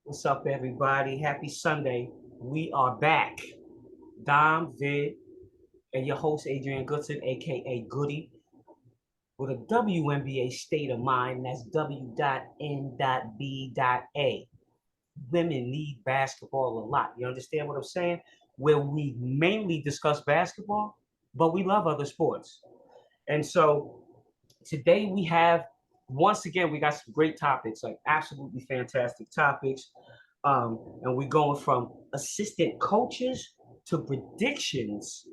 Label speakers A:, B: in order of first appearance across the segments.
A: What's up, everybody? Happy Sunday. We are back. Dom, Vid, and your host, Adrian Goodson, aka Goody, with a WNBA state of mind. That's W.N.B.A. Women need basketball a lot. You understand what I'm saying? Where we mainly discuss basketball, but we love other sports. And so today we have, once again, we got some great topics, like absolutely fantastic topics. And we're going from assistant coaches to predictions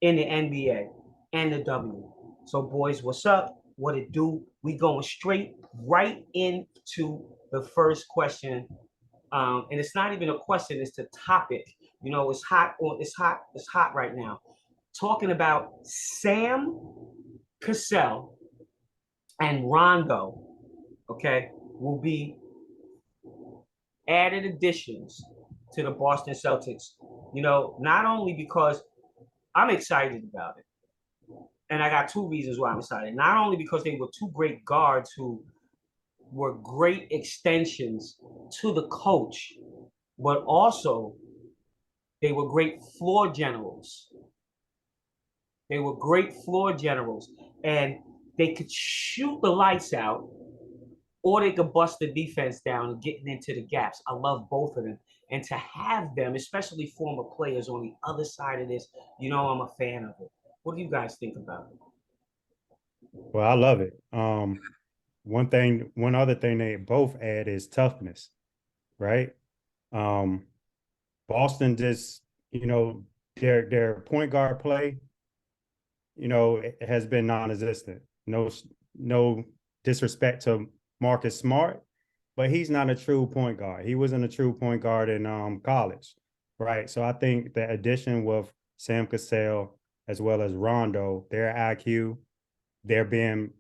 A: in the NBA and the W. So, boys, what's up? What it do? We going straight right into the first question. And it's not even a question; it's the topic. You know, it's hot. It's hot. It's hot right now. Talking about Sam Cassell and Rondo. Okay, will be added additions to the Boston Celtics. You know, not only because I'm excited about it, and I got two reasons why I'm excited. Not only because they were two great guards who were great extensions to the coach, but also they were great floor generals. They were great floor generals, and they could shoot the lights out, or they could bust the defense down and getting into the gaps. I love both of them. And to have them, especially former players on the other side of this, you know, I'm a fan of it. What do you guys think about it?
B: Well, I love it. One other thing they both add is toughness, right? Um, Boston just, their point guard play, it has been non-existent. No disrespect to Marcus Smart, but he's not a true point guard. He wasn't a true point guard in college, right? So I think the addition with Sam Cassell as well as Rondo, their IQ, there being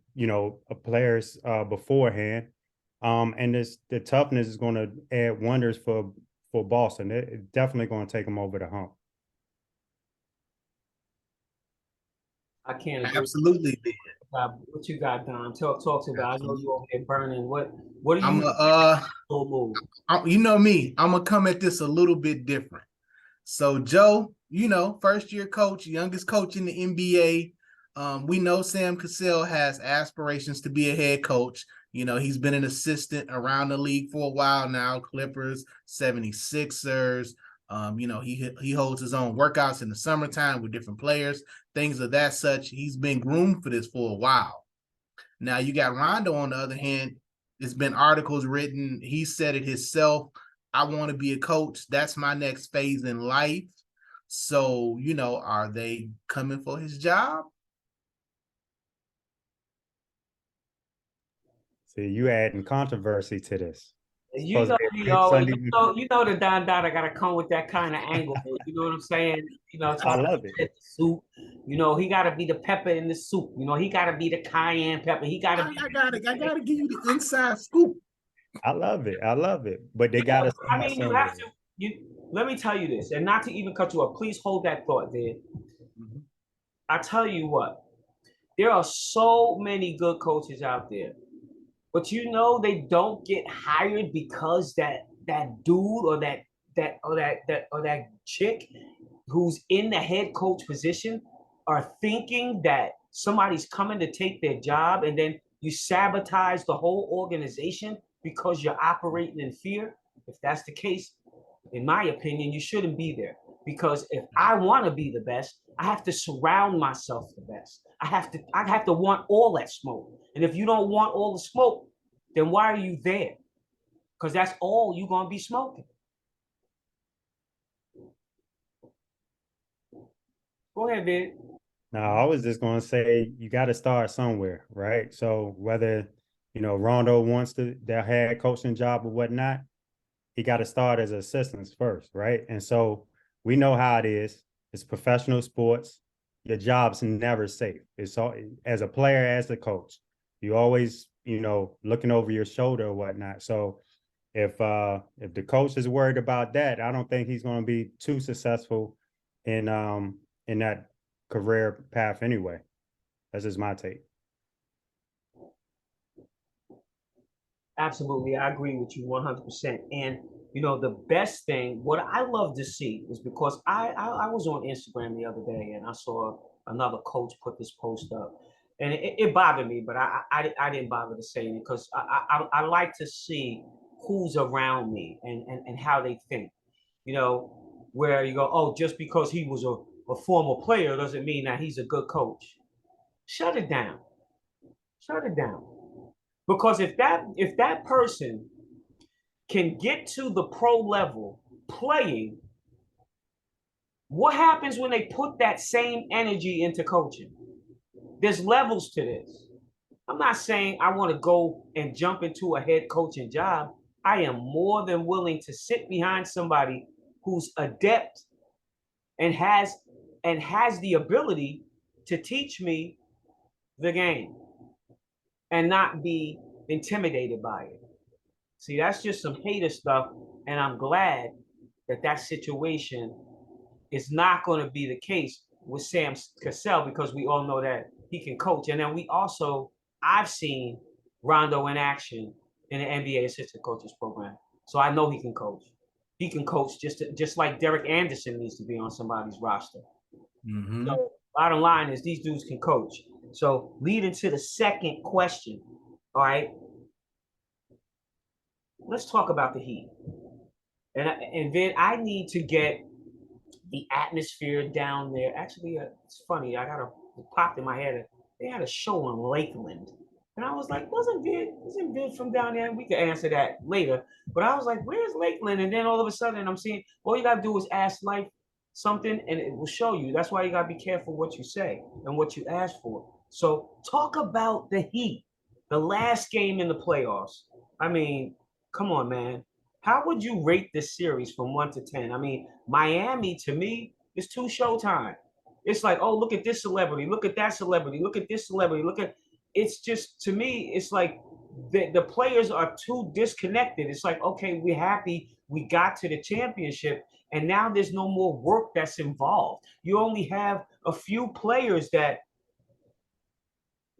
B: players beforehand, and the toughness is going to add wonders for Boston. It's definitely going to take them over the hump.
A: I can't agree.
C: Absolutely.
A: What you got, Don? Talk to about. I know you over there burning. What do
C: I'm
A: you
C: move? You know me. I'm gonna come at this a little bit different. So Joe, first year coach, youngest coach in the NBA. We know Sam Cassell has aspirations to be a head coach. He's been an assistant around the league for a while now. Clippers, 76ers. He holds his own workouts in the summertime with different players, things of that such. He's been groomed for this for a while. Now you got Rondo on the other hand. There's been articles written. He said it himself. I want to be a coach. That's my next phase in life. So, are they coming for his job?
B: See, you adding controversy to this.
A: You know, you know the Don Dada got to come with that kind of angle. You know what I'm saying?
B: I love it.
A: Soup. He got to be the pepper in the soup. He got to be the cayenne pepper. He got to.
C: I gotta give you the inside scoop.
B: I love it. But they got to.
A: I mean, you have to. Let me tell you this, and not to even cut you off. Please hold that thought, there. Mm-hmm. I tell you what, there are so many good coaches out there. But they don't get hired because that dude or that chick who's in the head coach position are thinking that somebody's coming to take their job, and then you sabotage the whole organization because you're operating in fear. If that's the case, in my opinion, you shouldn't be there. Because if I want to be the best, I have to surround myself the best. I have to want all that smoke. And if you don't want all the smoke, then why are you there? Because that's all you're gonna be smoking. Go ahead, Vid.
B: No, I was just gonna say you got to start somewhere, right? So whether Rondo wants their head coaching job or whatnot, he got to start as assistants first, right? And so we know how it is. It's professional sports. Your job's never safe. It's all, as a player, as a coach, you always, looking over your shoulder or whatnot. So if the coach is worried about that, I don't think he's going to be too successful in that career path anyway. That's just my take.
A: Absolutely, I agree with you 100%. And You know, the best thing, what I love to see is because I was on Instagram the other day and I saw another coach put this post up, and it bothered me, but I didn't bother to say it because I like to see who's around me and how they think. You know, where you go, oh, just because he was a former player doesn't mean that he's a good coach. Shut it down. Shut it down. Because if that person can get to the pro level playing, what happens when they put that same energy into coaching? There's levels to this. I'm not saying I want to go and jump into a head coaching job. I am more than willing to sit behind somebody who's adept and has the ability to teach me the game and not be intimidated by it. See, that's just some hater stuff, and I'm glad that situation is not going to be the case with Sam Cassell because we all know that he can coach. And then I've seen Rondo in action in the NBA assistant coaches program, so I know he can coach. He can coach just like Derek Anderson needs to be on somebody's roster.
C: Mm-hmm.
A: So bottom line is these dudes can coach. So leading to the second question, all right, let's talk about the Heat. And then I need to get the atmosphere down there. Actually, it's funny. It popped in my head. They had a show in Lakeland. And I was like, isn't Vid from down there? We can answer that later. But I was like, where's Lakeland? And then all of a sudden I'm seeing, all you got to do is ask life something and it will show you. That's why you got to be careful what you say and what you ask for. So talk about the Heat, the last game in the playoffs. I mean, come on, man. How would you rate this series from 1 to 10? I mean, Miami to me is too Showtime. It's like, oh, look at this celebrity, look at that celebrity, look at this celebrity, look at. It's just to me, it's like the players are too disconnected. It's like, okay, we're happy we got to the championship, and now there's no more work that's involved. You only have a few players that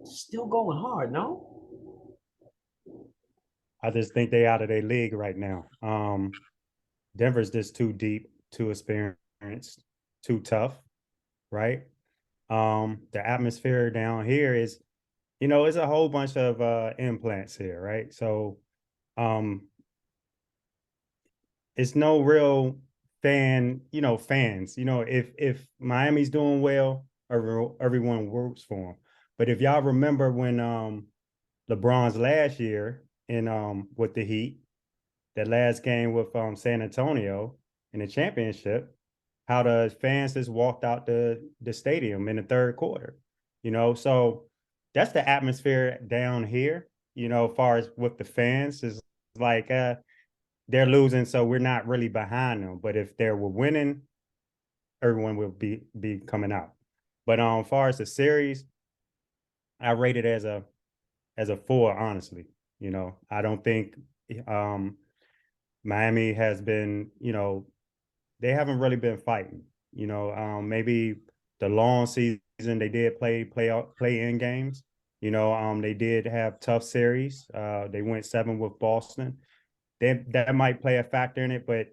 A: still going hard, no?
B: I just think they out of their league right now. Denver's just too deep, too experienced, too tough, right? The atmosphere down here is, it's a whole bunch of implants here, right? So it's no real fans. If Miami's doing well, everyone roots for them. But if y'all remember when LeBron's last year in with the Heat, that last game with San Antonio in the championship, how the fans just walked out the stadium in the third quarter, so that's the atmosphere down here, as far as with the fans is like they're losing, so we're not really behind them. But if they were winning, everyone will be coming out. But as far as the series, I rate it as a 4, honestly. I don't think Miami has been, they haven't really been fighting. Maybe the long season they did play in games. They did have tough series. They went 7 with Boston. That might play a factor in it, but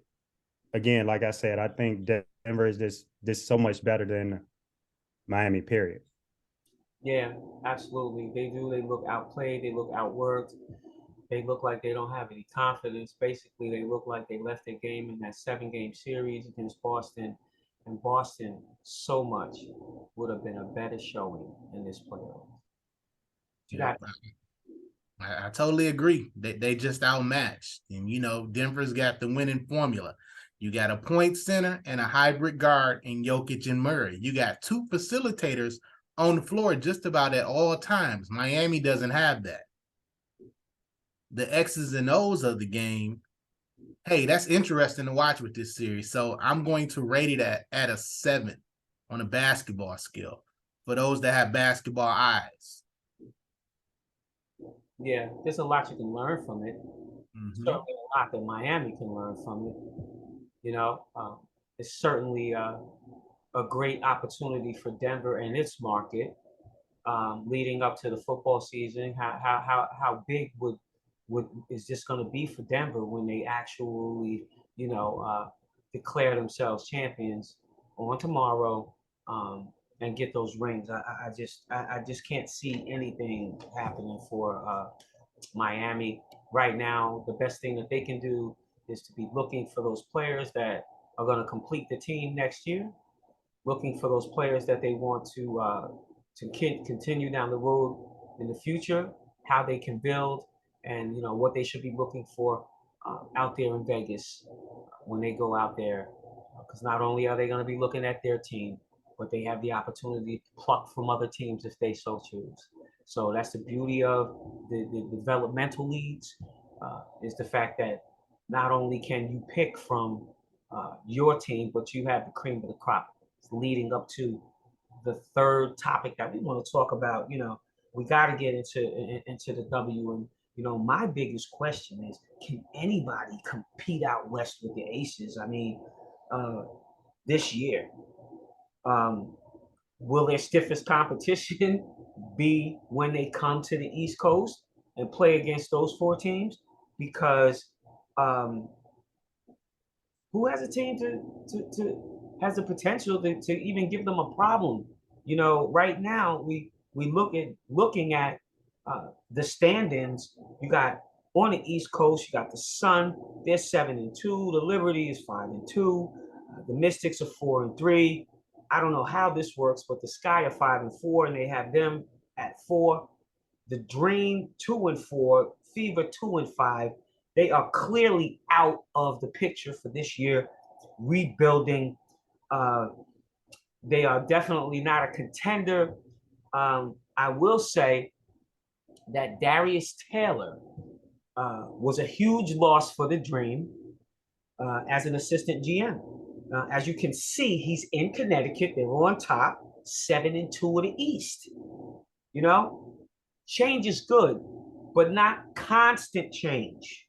B: again, like I said, I think Denver is just so much better than Miami. Period.
A: Yeah, absolutely. They do. They look outplayed. They look outworked. They look like they don't have any confidence. Basically, they look like they left their game in that 7-game series against Boston. And Boston, so much would have been a better showing in this playoff.
C: Yeah, I totally agree. They just outmatched. And, Denver's got the winning formula. You got a point center and a hybrid guard in Jokic and Murray. You got 2 facilitators on the floor just about at all times. Miami doesn't have that. The X's and O's of the game, hey, that's interesting to watch with this series. So I'm going to rate it at a 7 on a basketball scale for those that have basketball eyes.
A: Yeah, there's a lot you can learn from it.
C: Mm-hmm.
A: Certainly a lot that Miami can learn from it. It's certainly a great opportunity for Denver and its market leading up to the football season. How big would is just going to be for Denver when they actually, declare themselves champions on tomorrow, and get those rings. I just can't see anything happening for Miami right now. The best thing that they can do is to be looking for those players that are going to complete the team next year, looking for those players that they want to continue down the road in the future, how they can build, and what they should be looking for out there in Vegas when they go out there. Because not only are they going to be looking at their team, but they have the opportunity to pluck from other teams if they so choose. So that's the beauty of the developmental leagues, is the fact that not only can you pick from your team, but you have the cream of the crop leading up to the third topic that we want to talk about. We got to get into the W. And my biggest question is, can anybody compete out west with the Aces? I mean, this year, will their stiffest competition be when they come to the East Coast and play against those four teams? Because who has a team to has the potential to even give them a problem? Right now we looking at the standings. You got on the East Coast, you got the Sun, they're 7-2. The Liberty is 5-2. The Mystics are 4-3. I don't know how this works, but the Sky are 5-4, and they have them at 4. The Dream 2-4, Fever 2-5. They are clearly out of the picture for this year, rebuilding. They are definitely not a contender. I will say that Darius Taylor was a huge loss for the Dream as an assistant GM. As you can see, he's in Connecticut. They're on top, 7-2 of the East. Change is good, but not constant change.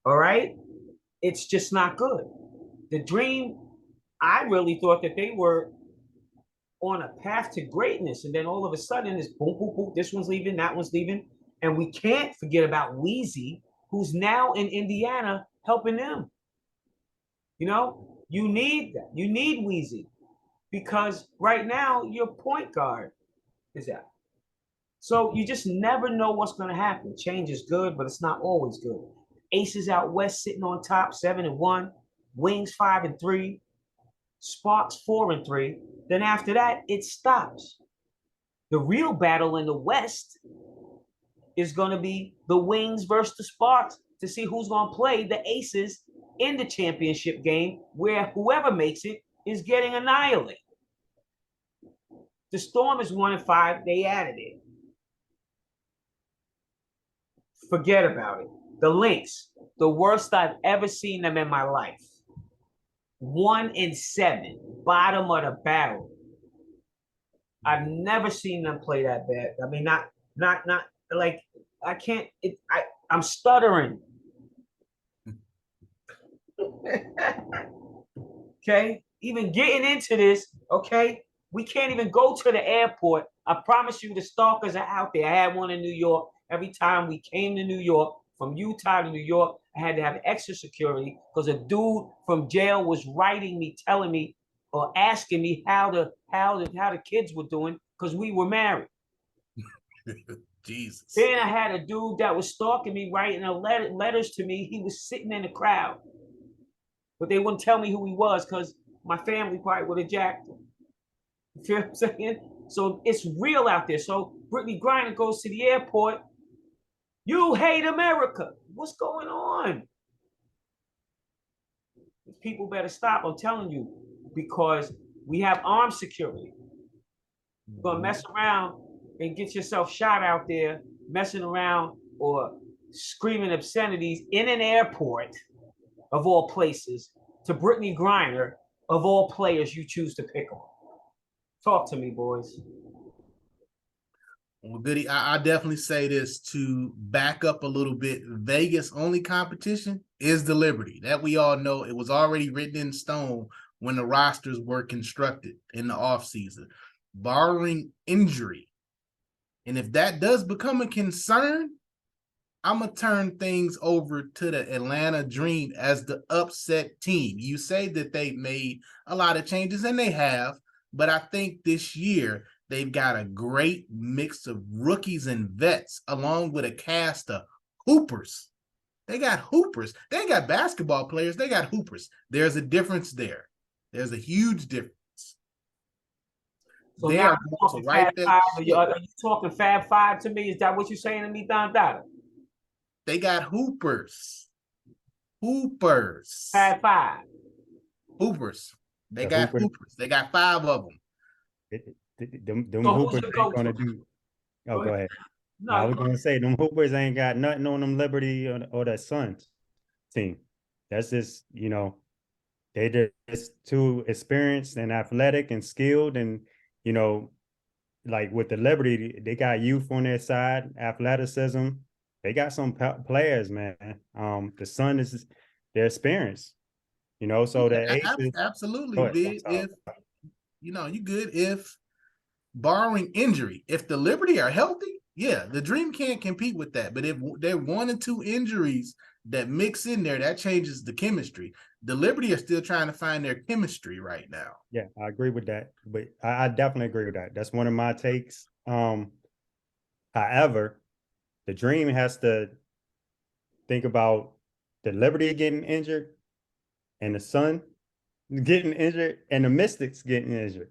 A: All right? It's just not good. The Dream, I really thought that they were on a path to greatness, and then all of a sudden it's boom, boom, boom. This one's leaving, that one's leaving, and we can't forget about Weezy, who's now in Indiana helping them. You need that. You need Weezy, because right now your point guard is out. So you just never know what's going to happen. Change is good, but it's not always good. Aces out west sitting on top, 7-1. Wings 5-3. Sparks 4-3. Then after that, it stops. The real battle in the West is going to be the Wings versus the Sparks to see who's going to play the Aces in the championship game, where whoever makes it is getting annihilated. The Storm is 1-5. They added it. Forget about it. The Lynx, the worst I've ever seen them in my life. 1-7, bottom of the barrel. I've never seen them play that bad. I mean, not like I can't. I'm stuttering. Okay, even getting into this. Okay, we can't even go to the airport. I promise you, the stalkers are out there. I had one in New York. Every time we came to New York, from Utah to New York, I had to have extra security because a dude from jail was writing me, telling me, or asking me how the kids were doing because we were married.
C: Jesus.
A: Then I had a dude that was stalking me, writing letters to me. He was sitting in the crowd, but they wouldn't tell me who he was because my family probably would have jacked him. You feel what I'm saying? So it's real out there. So Brittany Griner goes to the airport. You hate America. What's going on? People better stop. I'm telling you, because we have armed security. You're going to mess around and get yourself shot out there, messing around or screaming obscenities in an airport, of all places, to Brittany Griner, of all players you choose to pick on. Talk to me, boys.
C: Well, Goody, I definitely say this to back up a little bit. Vegas' only competition is the Liberty. That we all know. It was already written in stone when the rosters were constructed in the offseason, barring injury. And if that does become a concern, I'm gonna turn things over to the Atlanta Dream as the upset team. You say that they made a lot of changes, and they have, but I think this year they've got a great mix of rookies and vets, along with a cast of hoopers. They got hoopers. They ain't got basketball players. They got hoopers. There's a difference there. There's a huge difference.
A: So
C: they
A: now
C: are going to
A: Fab
C: right there.
A: Five. Are you talking Fab Five to me? Is that what you're saying to me, Dada?
C: They got hoopers. Hoopers.
A: Fab Five.
C: Hoopers. They
B: The
C: got
B: hooper,
C: hoopers. They got 5 of them.
B: them
A: So who's
B: hoopers
A: your
B: ain't
A: go-to?
B: gonna do. Oh,
A: Go
B: go
A: ahead.
B: ahead.
A: No,
B: I was gonna say them hoopers ain't got nothing on them Liberty or that Suns team. That's just, they just too experienced and athletic and skilled, and like with the Liberty, they got youth on their side, athleticism. They got some players, man. The Sun is their experience, So the Aces.
C: Absolutely,
B: Go ahead.
C: Vid. If you good if barring injury, if the Liberty are healthy, yeah, the Dream can't compete with that. But if they're 1 or 2 injuries that mix in there, that changes the chemistry. The Liberty are still trying to find their chemistry right now.
B: Yeah, I agree with that. But I definitely agree with that. That's one of my takes. However, the Dream has to think about the Liberty getting injured and the Sun getting injured and the Mystics getting injured.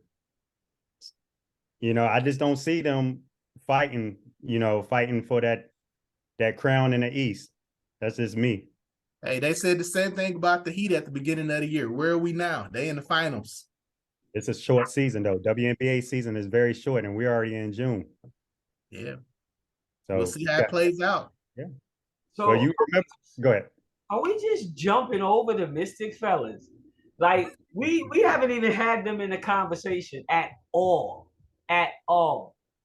B: I just don't see them fighting for that crown in the East. That's just me.
C: Hey, they said the same thing about the Heat at the beginning of the year. Where are we now? They in the finals.
B: It's a short season, though. W.N.B.A. season is very short, and we're already in June.
C: Yeah.
B: So
C: we'll see how it plays out.
B: Yeah.
A: So
B: well, you remember? Go ahead.
A: Are we just jumping over the Mystic fellas? Like we haven't even had them in the conversation at all.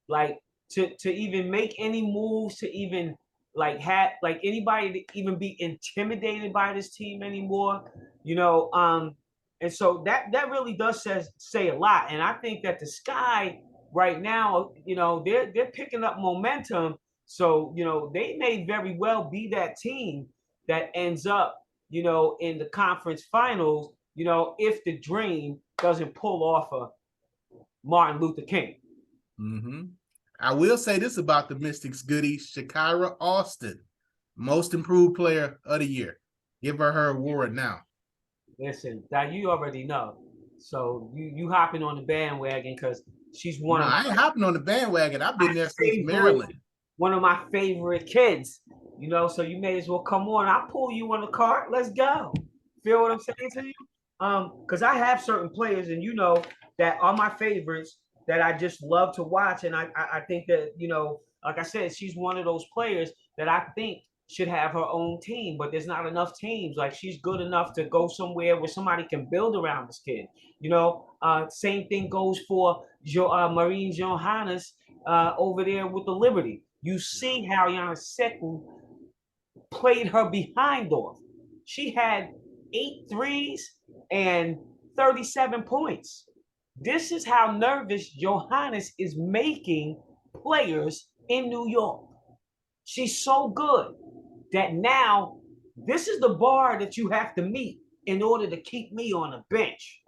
A: Like to even make any moves, to even like have like anybody to even be intimidated by this team anymore. And so that really does say a lot. And I think that the Sky right now, they're picking up momentum. So, they may very well be that team that ends up, in the conference finals, if the Dream doesn't pull off a Martin Luther King.
C: Mm-hmm. I will say this about the Mystics, Goody. Shakira Austin, most improved player of the year. Give her award now.
A: Listen, that you already know. So you hopping on the bandwagon because she's one of
C: I ain't hopping on the bandwagon. I've been there since Maryland.
A: One of my favorite kids, so you may as well come on. I'll pull you on the cart. Let's go. Feel what I'm saying to you? Because I have certain players, and that are my favorites that I just love to watch. And I think that, like I said, she's one of those players that I think should have her own team, but there's not enough teams. Like, she's good enough to go somewhere where somebody can build around this kid. Same thing goes for Marine Johannes over there with the Liberty. You see how Yana Sekou played her behind off. She had 8 threes and 37 points. This is how nervous Johannes is making players in New York. She's so good that now this is the bar that you have to meet in order to keep me on the bench.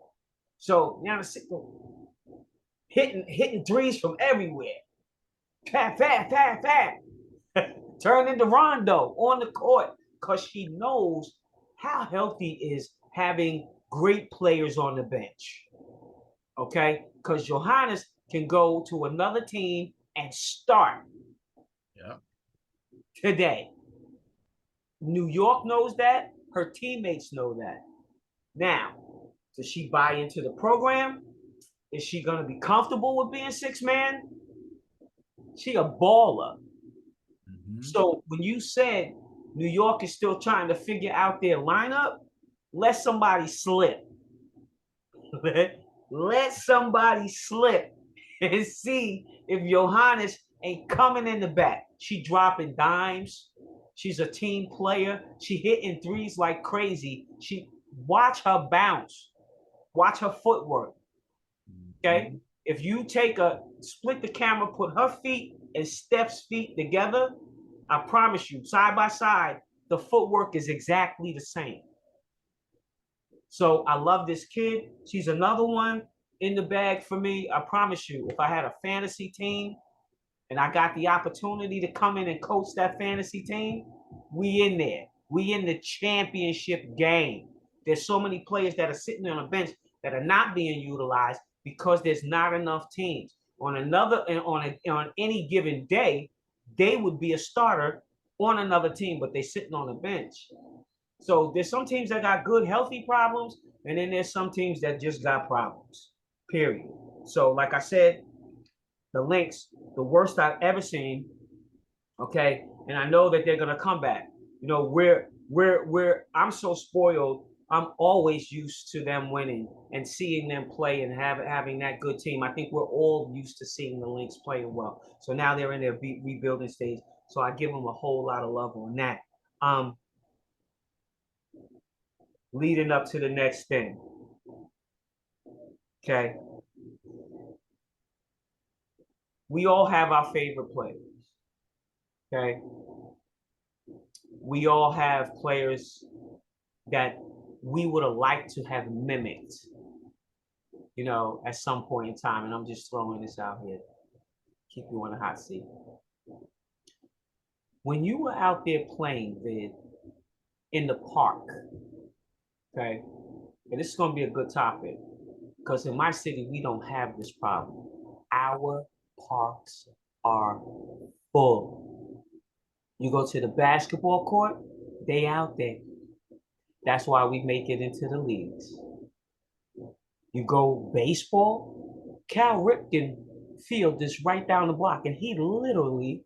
A: So Yana Sekou hitting threes from everywhere. Fat. Turn into Rondo on the court because she knows how healthy is having great players on the bench. Okay? Because Johannes can go to another team and start today. New York knows that. Her teammates know that. Now, does she buy into the program? Is she going to be comfortable with being 6-man? She a baller. Mm-hmm. So when you said New York is still trying to figure out their lineup, let somebody slip. Let somebody slip and see if Johannes ain't coming in the back. She dropping dimes. She's a team player. She hitting threes like crazy. Watch her bounce. Watch her footwork. Okay? Mm-hmm. If you split the camera, put her feet and Steph's feet together, I promise you, side by side, the footwork is exactly the same. So I love this kid. She's another one in the bag for me. I promise you, if I had a fantasy team and I got the opportunity to come in and coach that fantasy team, we in there. We in the championship game. There's so many players that are sitting on a bench that are not being utilized because there's not enough teams. On any given day, they would be a starter on another team, but they're sitting on a bench. So there's some teams that got good, healthy problems, and then there's some teams that just got problems. Period. So, like I said, the Lynx, the worst I've ever seen. Okay, and I know that they're gonna come back. You know, I'm so spoiled. I'm always used to them winning and seeing them play and having that good team. I think we're all used to seeing the Lynx playing well. So now they're in their rebuilding stage. So I give them a whole lot of love on that. Leading up to the next thing. Okay. We all have our favorite players. Okay. We all have players that we would have liked to have mimicked, you know, at some point in time. And I'm just throwing this out here. Keep you on the hot seat. When you were out there playing, Vid, in the park, okay, and this is going to be a good topic because in my city, we don't have this problem. Our parks are full. You go to the basketball court, they out there. That's why we make it into the leagues. You go baseball, Cal Ripken field is right down the block, and he literally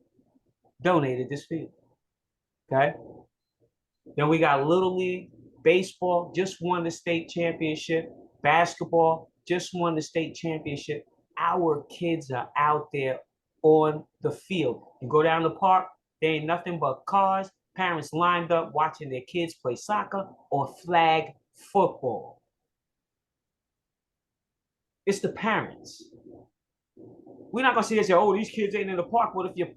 A: donated this field. Okay. Then we got Little League, baseball, just won the state championship. Basketball, just won the state championship. Our kids are out there on the field. You go down the park, there ain't nothing but cars, parents lined up watching their kids play soccer or flag football. It's the parents. We're not gonna sit and say, "Oh, these kids ain't in the park." But if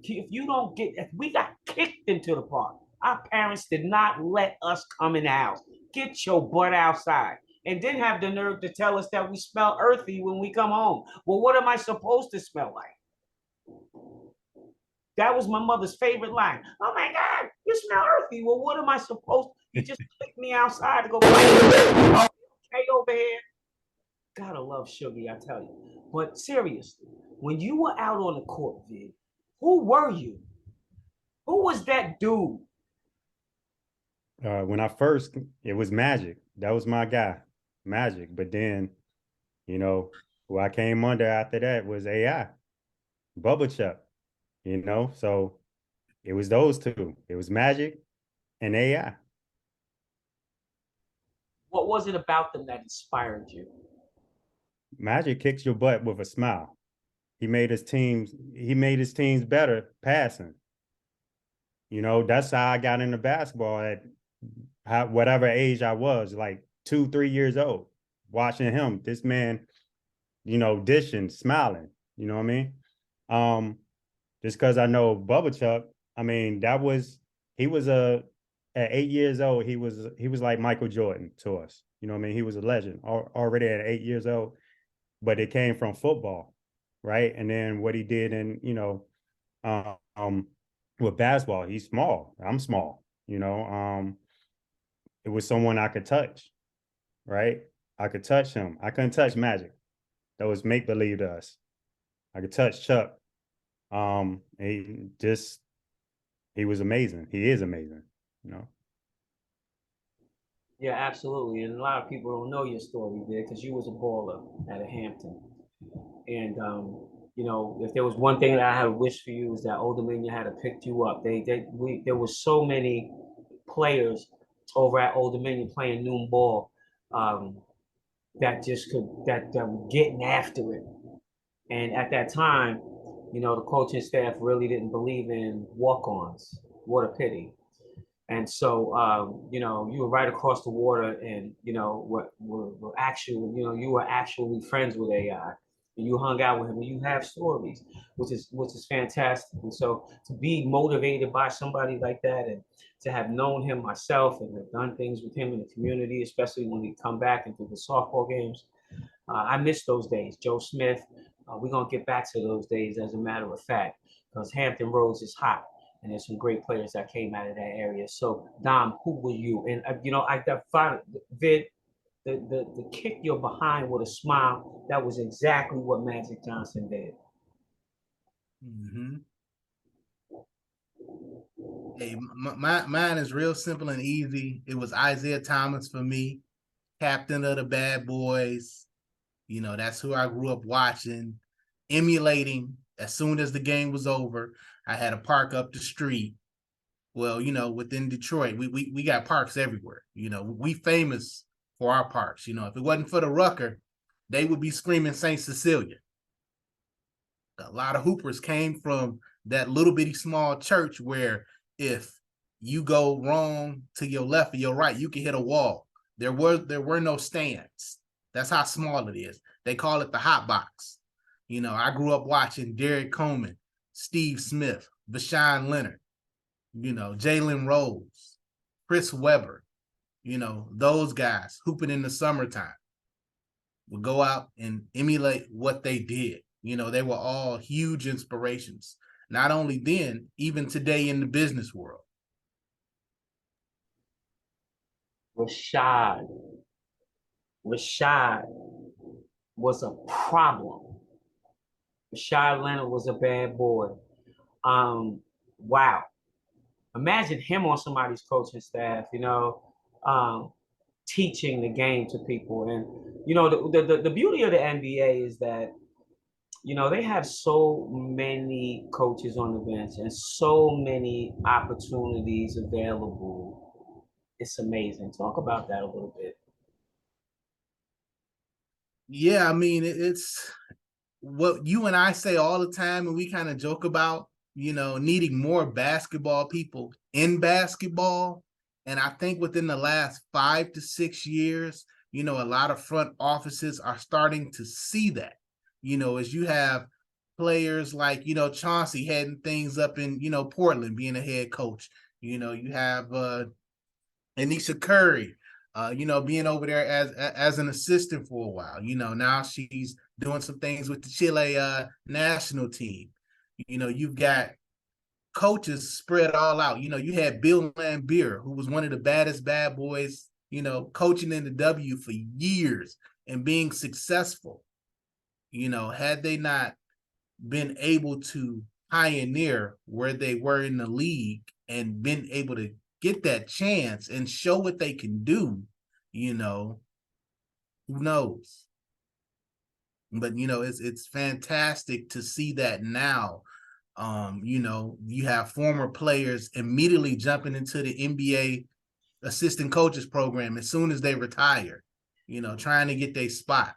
A: we got kicked into the park, our parents did not let us come in the house. Get your butt outside, and then have the nerve to tell us that we smell earthy when we come home. Well, what am I supposed to smell like? That was my mother's favorite line. Oh my God, you smell earthy. Well, what am I supposed? You just kicked me outside to go play. Okay, over here. Gotta love Sugar, I tell you. But seriously, when you were out on the court, Vid, who were you? Who was that dude?
B: When I first, it was Magic. That was my guy, Magic. But then, you know, who I came under after that was AI, Bubba Chuck, you know. So it was those two. It was Magic and AI.
A: What was it about them that inspired you?
B: Magic kicks your butt with a smile. He made his teams better passing. You know, that's how I got into basketball at whatever age I was, like 2, 3 years old, watching him, this man, you know, dishing, smiling, you know what I mean? Just because I know Bubba Chuck, I mean, at 8 years old, he was like Michael Jordan to us. You know what I mean? He was a legend already at 8 years old, but it came from football, right? And then what he did in, you know, with basketball, he's small. I'm small, you know. It was someone I could touch, right? I could touch him. I couldn't touch Magic. That was make believe to us. I could touch Chuck. He was amazing. He is amazing, you know.
A: Yeah, absolutely. And a lot of people don't know your story there because you was a baller at a Hampton. And you know, if there was one thing that I had wished for you is that Old Dominion had picked you up. There was so many players over at Old Dominion playing noon ball that were getting after it. And at that time, you know, the coaching staff really didn't believe in walk-ons. What a pity. And so, you know, you were right across the water, and you know, were actually, you know, you were actually friends with AI. You hung out with him, and you have stories, which is fantastic. And so to be motivated by somebody like that, and to have known him myself and have done things with him in the community, especially when he come back and do the softball games, I miss those days. Joe Smith, we're gonna get back to those days as a matter of fact, because Hampton Roads is hot, and there's some great players that came out of that area. So Dom, who were you? And I found Vid, the kick your behind with a smile. That was exactly what Magic Johnson did.
C: Mm-hmm. Hey, mine is real simple and easy. It was Isaiah Thomas for me, captain of the Bad Boys. That's who I grew up watching, emulating. As soon as the game was over, I had a park up the street. Well, within Detroit, we got parks everywhere. We famous for our parks. If it wasn't for the Rucker, they would be screaming St. Cecilia. A lot of hoopers came from that little bitty small church where if you go wrong to your left or your right, you can hit a wall. There were no stands. That's how small it is. They call it the hot box. I grew up watching Derek Coleman, Steve Smith, Vashawn Leonard, Jalen Rose, Chris Webber, those guys hooping in the summertime would go out and emulate what they did. They were all huge inspirations. Not only then, even today in the business world.
A: Rashad was a problem. Rashad Leonard was a bad boy. Wow. Imagine him on somebody's coaching staff, teaching the game to people. And, the beauty of the NBA is that, they have so many coaches on the bench and so many opportunities available. It's amazing. Talk about that a little bit.
C: Yeah, I mean, it's what you and I say all the time, and we kind of joke about, needing more basketball people in basketball. And I think within the last 5 to 6 years, a lot of front offices are starting to see that, as you have players like, Chauncey heading things up in, Portland, being a head coach. You have Anisha Curry, being over there as an assistant for a while. Now she's doing some things with the Chile national team. You've got coaches spread all out. You had W.N.B.A, who was one of the baddest bad boys, coaching in the W for years and being successful. Had they not been able to pioneer where they were in the league and been able to get that chance and show what they can do, who knows? But it's fantastic to see that now. You have former players immediately jumping into the NBA assistant coaches program as soon as they retire, trying to get their spot.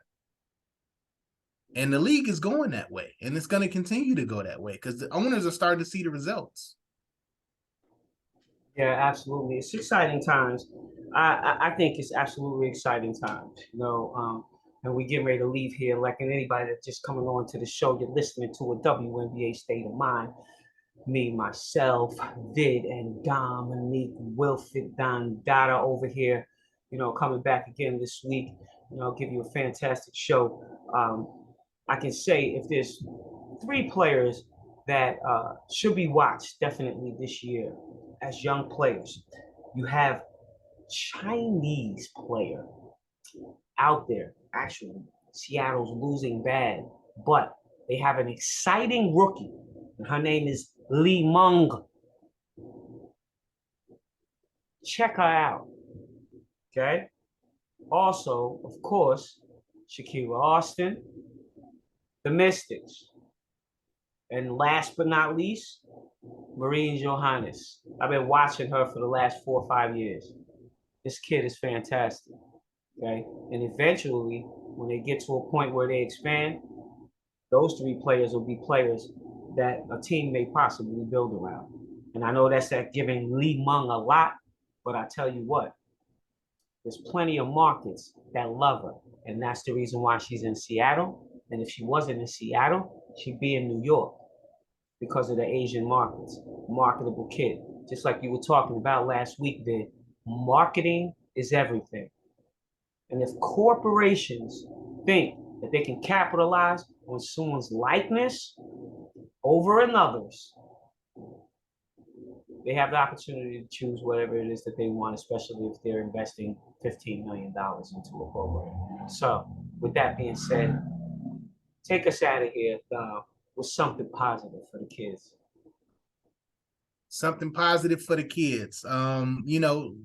C: And the league is going that way, and it's going to continue to go that way because the owners are starting to see the results.
A: Yeah, absolutely. It's exciting times. I think it's absolutely exciting times. And we getting ready to leave here. Like anybody that's just coming on to the show, you're listening to a W.N.B.A State of Mind. Me, myself, Vid, and Dominique, Wilfred, Dada over here. Coming back again this week. Give you a fantastic show. I can say if there's 3 players that should be watched definitely this year as young players, you have Chinese player out there. Actually, Seattle's losing bad, but they have an exciting rookie, and her name is Lee Mung. Check her out. Okay. Also, of course, Shakira Austin, the Mystics. And last but not least, Marine Johannes. I've been watching her for the last 4 or 5 years. This kid is fantastic. Okay. And eventually, when they get to a point where they expand, those 3 players will be players that a team may possibly build around. And I know that's giving Lee Mung a lot, but I tell you what, there's plenty of markets that love her. And that's the reason why she's in Seattle. And if she wasn't in Seattle, she'd be in New York because of the Asian markets, marketable kid. Just like you were talking about last week, Vid, marketing is everything. And if corporations think that they can capitalize on someone's likeness over another's, they have the opportunity to choose whatever it is that they want, especially if they're investing $15 million into a program. So, with that being said, take us out of here with something positive for the kids.
C: Something positive for the kids.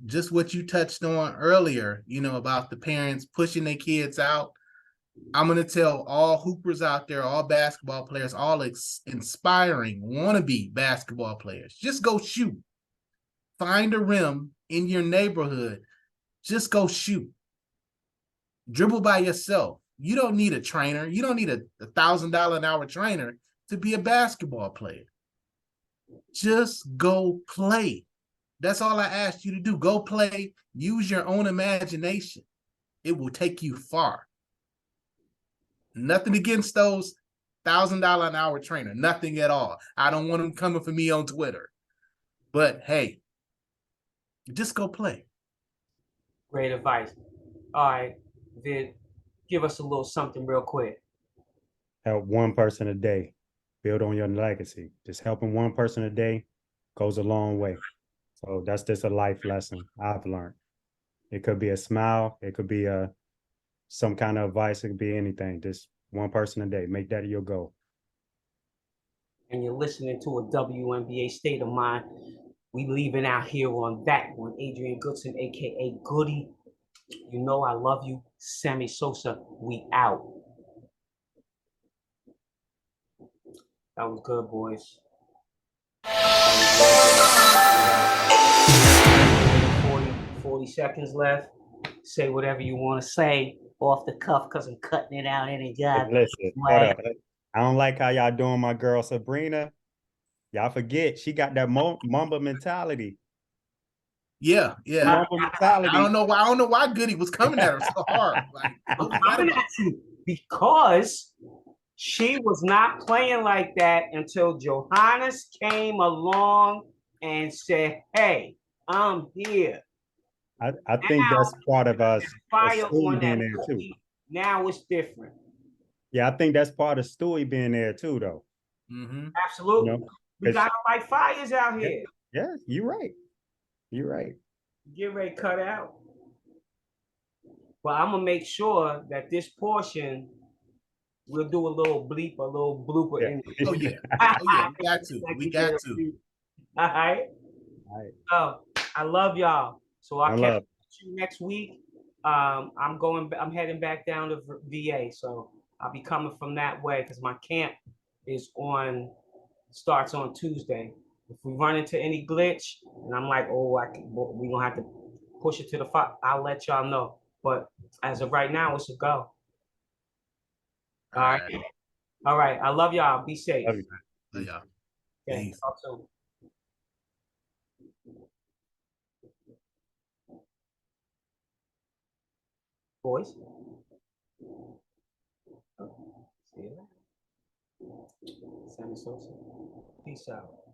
C: Just what you touched on earlier, about the parents pushing their kids out. I'm going to tell all hoopers out there, all basketball players, all inspiring wannabe basketball players, just go shoot. Find a rim in your neighborhood. Just go shoot. Dribble by yourself. You don't need a trainer. You don't need a $1,000 an hour trainer to be a basketball player. Just go play. That's all I asked you to do. Go play. Use your own imagination. It will take you far. Nothing against those $1,000 an hour trainer. Nothing at all. I don't want them coming for me on Twitter. But hey, just go play.
A: Great advice. All right, Vid, give us a little something real quick.
B: Help one person a day. Build on your legacy. Just helping one person a day goes a long way. So that's just a life lesson I've learned. It could be a smile. It could be some kind of advice. It could be anything. Just one person a day. Make that your goal.
A: And you're listening to a W.N.B.A. State of Mind. We leaving out here on that one. Adrian Goodson, a.k.a. Goody. You know I love you. Sammy Sosa, we out. That was good, boys. 40 seconds left. Say whatever you want to say off the cuff because I'm cutting it out any job.
B: Listen, hold up. I don't like how y'all doing my girl Sabrina. Y'all forget she got that Mamba mentality.
C: Yeah.
B: Mamba mentality.
C: I don't know why Goody was coming at her so hard. Like,
A: I'm coming at you because she was not playing like that until Johannes came along and said, "Hey, I'm here."
B: I think that's part of us.
A: Fire on
B: being
A: that
B: there too.
A: Now it's different.
B: Yeah, I think that's part of Stewie being there too, though.
C: Mm-hmm.
A: Absolutely. You know, we got to light fires out here.
B: Yeah, you're right. You're right.
A: Get ready to cut out. But I'm gonna make sure that this portion we'll do a little bleep, a little blooper.
B: Yeah.
C: Oh yeah. We got to. We got to.
A: All right.
B: All right.
A: Oh, I love y'all. So I'll catch you next week. I'm heading back down to VA, so I'll be coming from that way because my camp starts on Tuesday. If we run into any glitch and I'm like, we're gonna have to push it to the fight, I'll let y'all know. But as of right now, it's a go. All right. All right. I love y'all. Be safe.
C: Love y'all.
A: Okay. Talk soon. Boys. See you later. Sammy Sosa. Peace out.